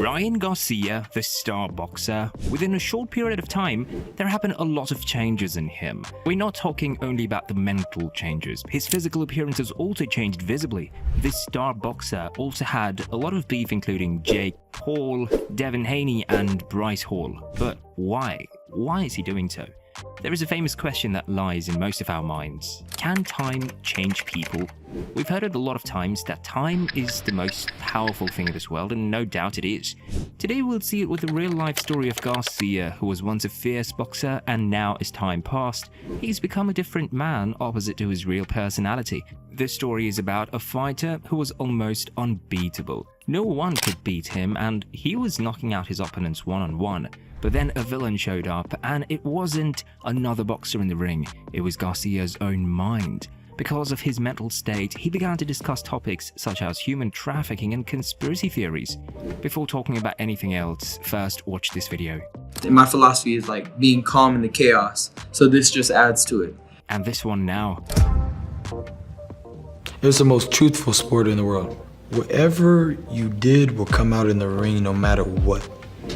Ryan Garcia, the star boxer, within a short period of time, there happened a lot of changes in him. We're not talking only about the mental changes. His physical appearance has also changed visibly. This star boxer also had a lot of beef, including Jake Paul, Devin Haney, and Bryce Hall. But why? Why is he doing so? There is a famous question that lies in most of our minds. Can time change people? We've heard it a lot of times that time is the most powerful thing in this world, and no doubt it is. Today we'll see it with the real-life story of Garcia, who was once a fierce boxer and now, as time passed, he's become a different man opposite to his real personality. This story is about a fighter who was almost unbeatable. No one could beat him, and he was knocking out his opponents one-on-one. But then a villain showed up, and it wasn't another boxer in the ring, it was Garcia's own mind. Because of his mental state, he began to discuss topics such as human trafficking and conspiracy theories. Before talking about anything else, first watch this video. My philosophy is like being calm in the chaos, so this just adds to it. And this one now. It's the most truthful sport in the world. Whatever you did will come out in the ring no matter what.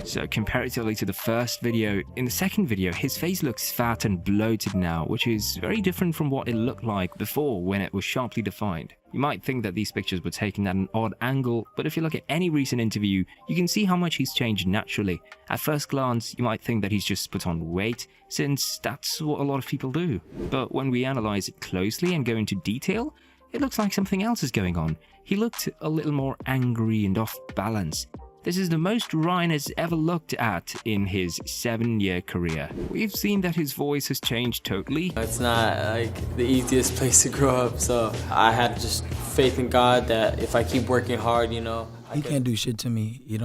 So comparatively to the first video, in the second video his face looks fat and bloated now, which is very different from what it looked like before when it was sharply defined. You might think that these pictures were taken at an odd angle, but if you look at any recent interview, you can see how much he's changed naturally. At first glance, you might think that he's just put on weight, since that's what a lot of people do. But when we analyze it closely and go into detail, it looks like something else is going on. He looked a little more angry and off balance. This is the most Ryan has ever looked at in his 7-year career. We've seen that his voice has changed totally. It's not like the easiest place to grow up, so I had just faith in God that if I keep working hard, he can't do shit to me. He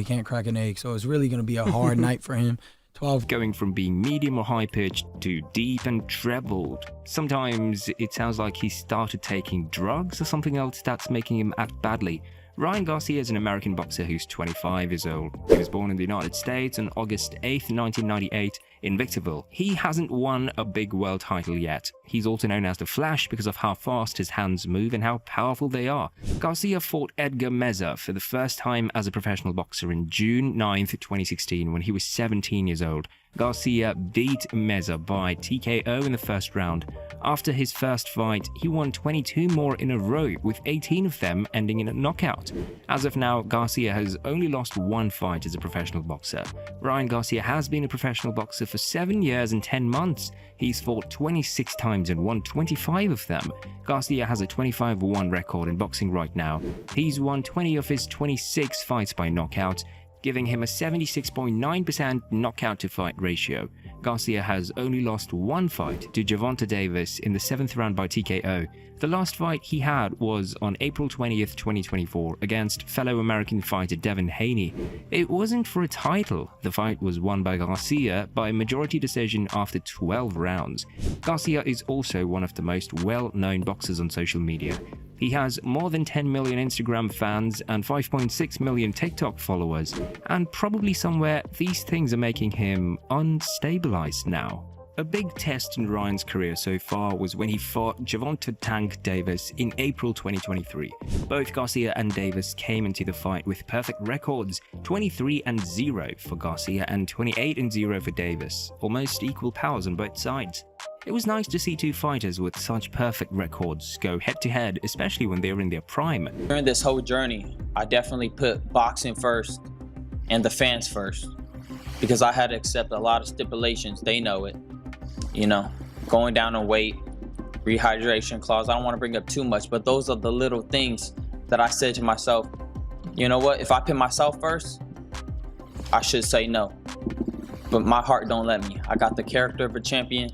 can't crack an egg, so it's really gonna be a hard night for him. 12. Going from being medium or high-pitched to deep and trebled. Sometimes it sounds like he started taking drugs or something else that's making him act badly. Ryan Garcia is an American boxer who's 25 years old. He was born in the United States on August 8, 1998 in Victorville. He hasn't won a big world title yet. He's also known as the Flash because of how fast his hands move and how powerful they are. Garcia fought Edgar Meza for the first time as a professional boxer in June 9, 2016 when he was 17 years old. Garcia beat Meza by TKO in the first round. After his first fight, he won 22 more in a row, with 18 of them ending in a knockout. As of now, Garcia has only lost one fight as a professional boxer. Ryan Garcia has been a professional boxer for 7 years and 10 months. He's fought 26 times and won 25 of them. Garcia has a 25-1 record in boxing right now. He's won 20 of his 26 fights by knockout, giving him a 76.9% knockout-to-fight ratio. Garcia has only lost one fight to Gervonta Davis in the 7th round by TKO. The last fight he had was on April 20th, 2024 against fellow American fighter Devin Haney. It wasn't for a title. The fight was won by Garcia by majority decision after 12 rounds. Garcia is also one of the most well-known boxers on social media. He has more than 10 million Instagram fans and 5.6 million TikTok followers, and probably somewhere these things are making him unstabilized now. A big test in Ryan's career so far was when he fought Gervonta "Tank" Davis in April 2023. Both Garcia and Davis came into the fight with perfect records, 23-0 for Garcia and 28-0 for Davis, almost equal powers on both sides. It was nice to see two fighters with such perfect records go head-to-head, especially when they were in their prime. During this whole journey, I definitely put boxing first and the fans first, because I had to accept a lot of stipulations. They know it. Going down in weight, rehydration clause. I don't want to bring up too much, but those are the little things that I said to myself, you know what, if I put myself first, I should say no. But my heart don't let me. I got the character of a champion,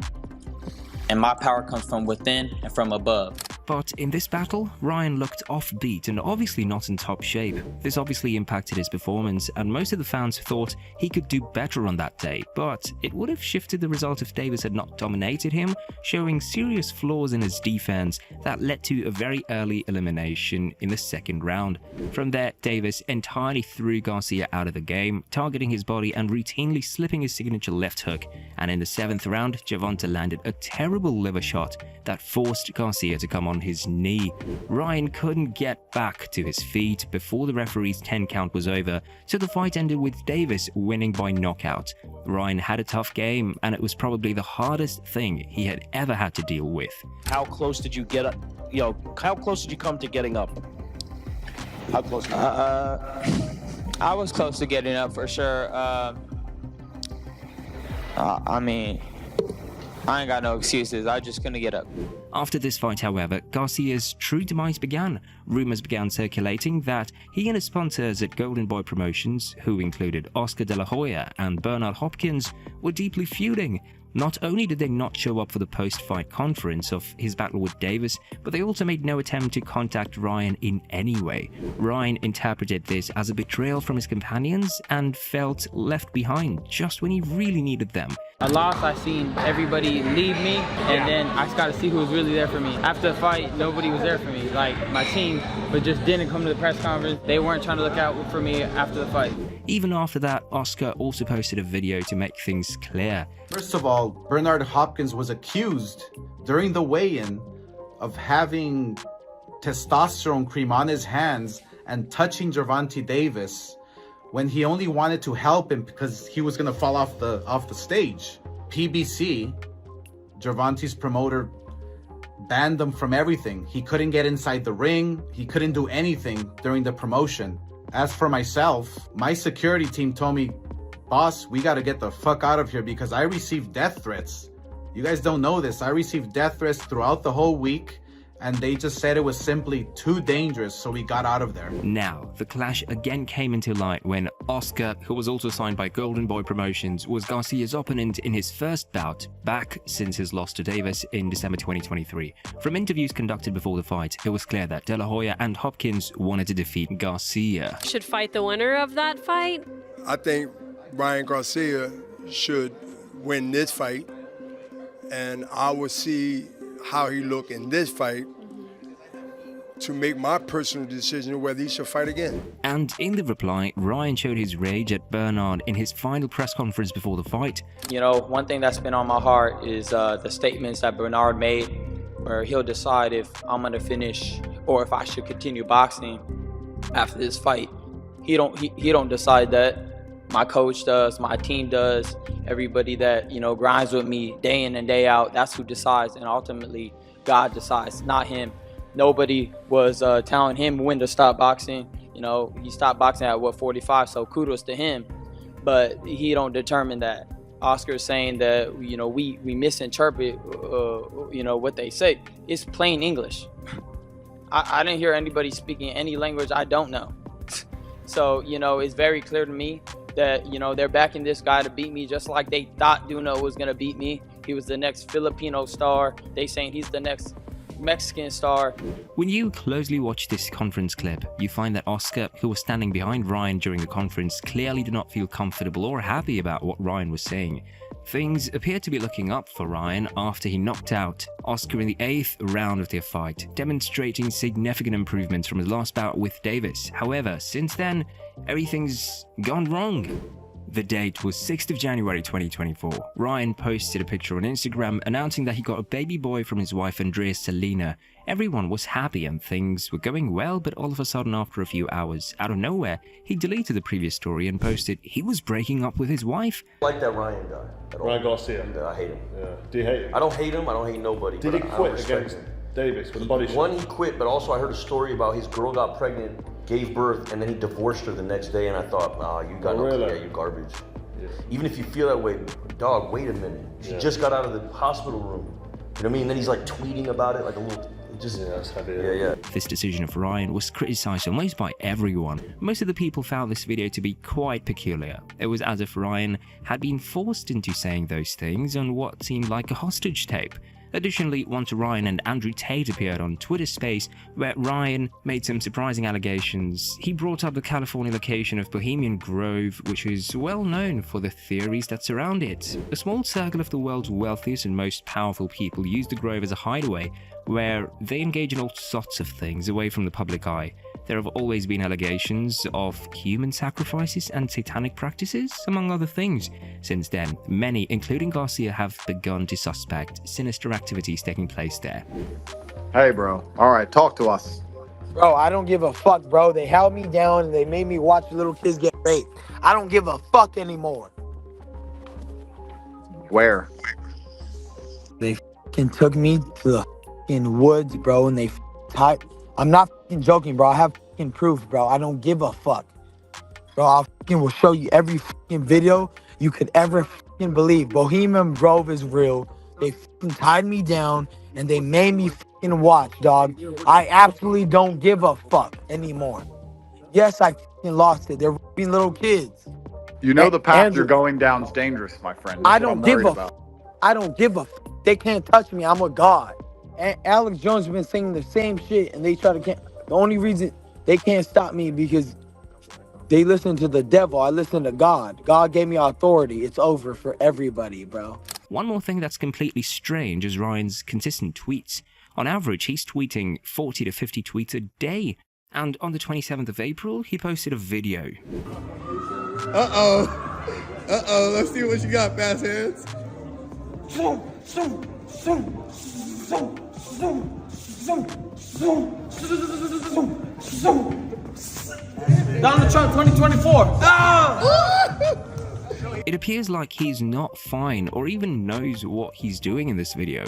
and my power comes from within and from above. But in this battle, Ryan looked offbeat and obviously not in top shape. This obviously impacted his performance, and most of the fans thought he could do better on that day, but it would have shifted the result if Davis had not dominated him, showing serious flaws in his defense that led to a very early elimination in the second round. From there, Davis entirely threw Garcia out of the game, targeting his body and routinely slipping his signature left hook, and in the 7th round, Gervonta landed a terrible liver shot that forced Garcia to come on on his knee. Ryan couldn't get back to his feet before the referee's 10 count was over, so the fight ended with Davis winning by knockout. Ryan had a tough game, and it was probably the hardest thing he had ever had to deal with. How close did you get up? How close did you come to getting up? How close? I was close to getting up for sure. I mean, I ain't got no excuses. I just couldn't get up. After this fight, however, Garcia's true demise began. Rumors began circulating that he and his sponsors at Golden Boy Promotions, who included Oscar De La Hoya and Bernard Hopkins, were deeply feuding. Not only did they not show up for the post-fight conference of his battle with Davis, but they also made no attempt to contact Ryan in any way. Ryan interpreted this as a betrayal from his companions and felt left behind just when he really needed them. I lost, I seen everybody leave me, and then I just got to see who was really there for me. After the fight, nobody was there for me. Like, my team, but just didn't come to the press conference. They weren't trying to look out for me after the fight. Even after that, Oscar also posted a video to make things clear. First of all, Bernard Hopkins was accused during the weigh-in of having testosterone cream on his hands and touching Gervonta Davis when he only wanted to help him because he was going to fall off the stage. PBC, Gervonta's promoter, banned him from everything. He couldn't get inside the ring. He couldn't do anything during the promotion. As for myself, my security team told me, boss, we got to get the fuck out of here because I received death threats. You guys don't know this. I received death threats throughout the whole week, and they just said it was simply too dangerous, so we got out of there. Now, the clash again came into light when Oscar, who was also signed by Golden Boy Promotions, was Garcia's opponent in his first bout back since his loss to Davis in December 2023. From interviews conducted before the fight, it was clear that De La Hoya and Hopkins wanted to defeat Garcia. Should fight the winner of that fight? I think Ryan Garcia should win this fight, and I will see how he look in this fight to make my personal decision whether he should fight again. And in the reply, Ryan showed his rage at Bernard in his final press conference before the fight. You know, one thing that's been on my heart is the statements that Bernard made, where he'll decide if I'm gonna finish or if I should continue boxing after this fight. He don't decide that. My coach does, my team does, everybody that, you know, grinds with me day in and day out, that's who decides, and ultimately God decides, not him. Nobody was telling him when to stop boxing. You know, he stopped boxing at 45, so kudos to him, but he don't determine that. Oscar's saying that, you know, we misinterpret, you know, what they say. It's plain English. I didn't hear anybody speaking any language I don't know. So, you know, it's very clear to me that, you know, they're backing this guy to beat me just like they thought Duno was going to beat me. He was the next Filipino star. They saying he's the next Mexican star. When you closely watch this conference clip, you find that Oscar, who was standing behind Ryan during the conference, clearly did not feel comfortable or happy about what Ryan was saying. Things appeared to be looking up for Ryan after he knocked out Oscar in the 8th round of their fight, demonstrating significant improvements from his last bout with Davis. However, since then, everything's gone wrong. The date was 6th of January 2024. Ryan posted a picture on Instagram announcing that he got a baby boy from his wife Andrea Selena. Everyone was happy and things were going well, but all of a sudden after a few hours, out of nowhere, he deleted the previous story and posted he was breaking up with his wife. I like that Ryan guy. Ryan Garcia? Yeah, I hate him. Yeah. Do you hate him? I don't hate him, I don't hate nobody. Did he quit against Davis with the body shot? One, he quit, but also I heard a story about his girl got pregnant, gave birth, and then he divorced her the next day, and I thought, nah, you got you garbage. Yeah. Even if you feel that way, dog, wait a minute. She just got out of the hospital room. You know what I mean? And then he's like tweeting about it, like a little, that's heavy. Yeah. This decision of Ryan was criticized almost by everyone. Most of the people found this video to be quite peculiar. It was as if Ryan had been forced into saying those things on what seemed like a hostage tape. Additionally, once Ryan and Andrew Tate appeared on Twitter Space, where Ryan made some surprising allegations. He brought up the California location of Bohemian Grove, which is well known for the theories that surround it. A small circle of the world's wealthiest and most powerful people use the Grove as a hideaway, where they engage in all sorts of things away from the public eye. There have always been allegations of human sacrifices and satanic practices, among other things. Since then, many, including Garcia, have begun to suspect sinister activities activities taking place there. Hey, bro. All right, talk to us. Bro, I don't give a fuck, bro. They held me down and they made me watch little kids get raped. I don't give a fuck anymore. Where? They fucking took me to the fucking woods, bro, and they tied. I'm not fucking joking, bro. I have fucking proof, bro. I don't give a fuck. Bro, I fucking will show you every fucking video you could ever fucking believe. Bohemian Grove is real. They fucking tied me down and they made me fucking watch, dog. I absolutely don't give a fuck anymore. Yes, I fucking lost it. They're raping little kids. You know the path you're going down is dangerous, my friend. That's I what don't I'm give worried a about. I don't give a They can't touch me. I'm a god. And Alex Jones has been saying the same shit and they try to the only reason they can't stop me because they listen to the devil. I listen to God. God gave me authority. It's over for everybody, bro. One more thing that's completely strange is Ryan's consistent tweets. On average, he's tweeting 40 to 50 tweets a day. And on the 27th of April, he posted a video. Let's see what you got, fast hands. Donald Trump 2024. It appears like he's not fine or even knows what he's doing in this video.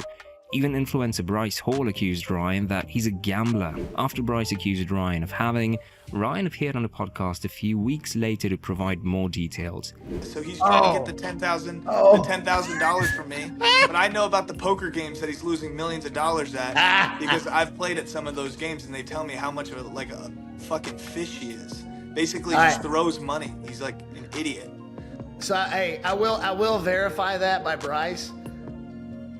Even influencer Bryce Hall accused Ryan that he's a gambler. After Bryce accused Ryan of having, Ryan appeared on a podcast a few weeks later to provide more details. So he's trying to get the $10,000 from me, but I know about the poker games that he's losing millions of dollars at because I've played at some of those games and they tell me how much of a fucking fish he is. Basically, just throws money. He's like an idiot. So hey, I will verify that by Bryce.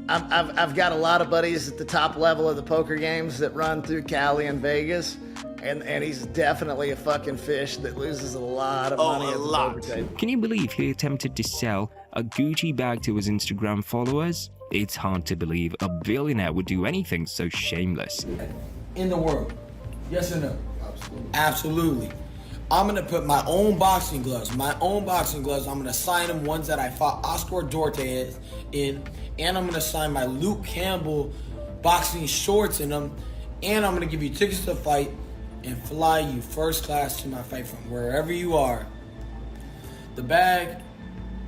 I've got a lot of buddies at the top level of the poker games that run through Cali and Vegas, and he's definitely a fucking fish that loses a lot of money at the poker table. Can you believe he attempted to sell a Gucci bag to his Instagram followers? It's hard to believe a billionaire would do anything so shameless. In the world, yes or no? Absolutely. I'm gonna put my own boxing gloves. I'm gonna sign them, ones that I fought Oscar Duarte in, and I'm gonna sign my Luke Campbell boxing shorts in them, and I'm gonna give you tickets to the fight and fly you first class to my fight from wherever you are. The bag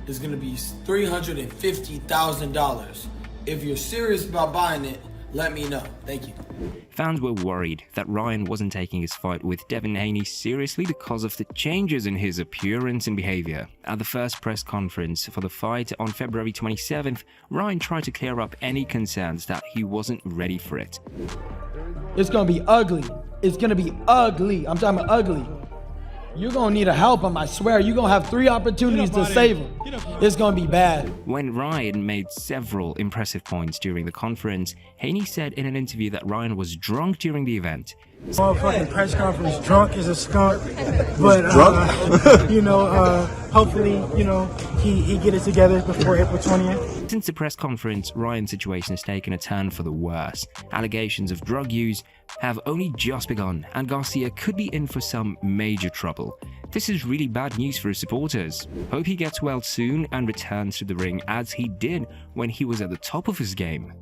is gonna be $350,000. If you're serious about buying it, let me know. Thank you. Fans were worried that Ryan wasn't taking his fight with Devin Haney seriously because of the changes in his appearance and behavior. At the first press conference for the fight on February 27th, Ryan tried to clear up any concerns that he wasn't ready for it. It's gonna be ugly. It's gonna be ugly. I'm talking about ugly. You're gonna need a help him, I swear. You're gonna have 3 opportunities to save him. It's gonna be bad. When Ryan made several impressive points during the conference, Haney said in an interview that Ryan was drunk during the event. Motherfucking press conference, drunk as a skunk, but hopefully, he get it together before April 20th. Since the press conference, Ryan's situation has taken a turn for the worse. Allegations of drug use have only just begun, and Garcia could be in for some major trouble. This is really bad news for his supporters. Hope he gets well soon and returns to the ring as he did when he was at the top of his game.